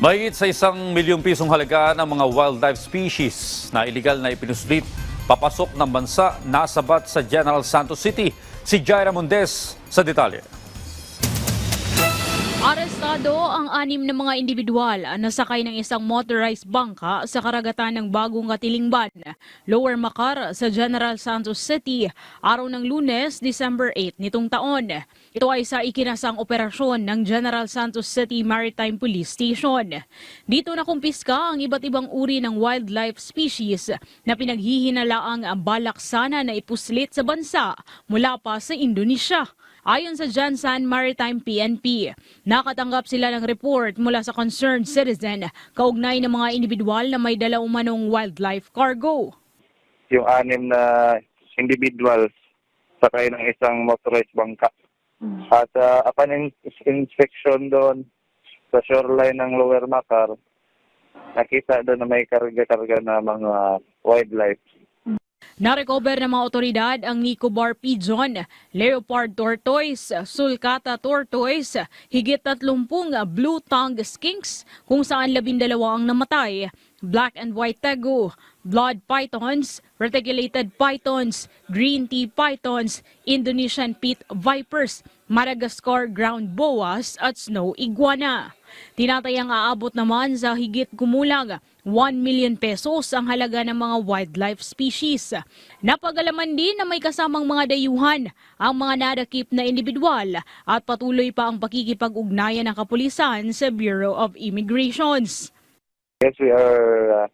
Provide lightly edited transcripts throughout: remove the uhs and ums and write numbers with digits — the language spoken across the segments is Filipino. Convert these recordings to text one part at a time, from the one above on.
Mahigit sa ₱1 milyong halaga ng mga wildlife species na iligal na ipinuslit papasok ng bansa nasabat sa General Santos City. Si Jaira Mundez sa detalye. Arestado ang 6 na mga individual na sakay ng isang motorized bangka sa karagatan ng Bagong Katilingban, Lower Macar sa General Santos City, araw ng Lunes, December 8 nitong taon. Ito ay sa ikinasang operasyon ng General Santos City Maritime Police Station. Dito nakumpiska ang iba't ibang uri ng wildlife species na pinaghihinalaang balak sana na ipuslit sa bansa mula pa sa Indonesia. Ayon sa Jansan Maritime PNP, nakatanggap sila ng report mula sa concerned citizen kaugnay ng mga individual na may dala umanong wildlife cargo. Yung 6 na individual sakay ng isang motorized bangka. At upon inspection doon sa shoreline ng Lower Macar, nakita doon na may karga-karga na mga wildlife. Narecover ng mga otoridad ang Nicobar Pigeon, Leopard Tortoise, Sulcata Tortoise, higit 30 blue-tongued skinks kung saan 12 ang namatay, black and white tegu, blood pythons, reticulated pythons, green tea pythons, Indonesian pit vipers, Madagascar ground boas at snow iguana. Tinatayang aabot naman sa higit kumulang ₱1 million ang halaga ng mga wildlife species. Napagalaman din na may kasamang mga dayuhan ang mga nadakip na individual at patuloy pa ang pakikipag-ugnayan ng kapulisan sa Bureau of Immigrations. Yes, we are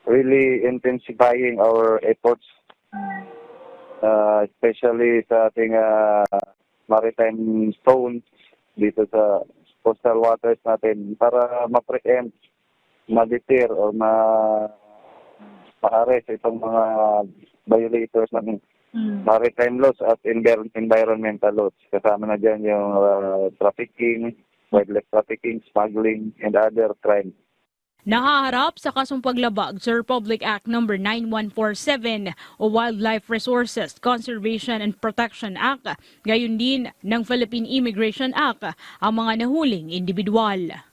really intensifying our efforts, especially sa ating maritime zone dito sa coastal waters natin para ma-preempt, ma-deter o ma-arrest itong mga violators ng maritime laws at environmental laws. Kasama na dyan yung trafficking, wildlife trafficking, smuggling, and other crimes. Nahaharap sa kasong paglabag sa Republic Act No. 9147 o Wildlife Resources Conservation and Protection Act, gayon din ng Philippine Immigration Act ang mga nahuling individual.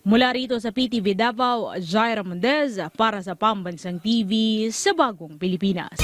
Mula rito sa PTV Davao, Jaira Mundez para sa Pambansang TV sa Bagong Pilipinas.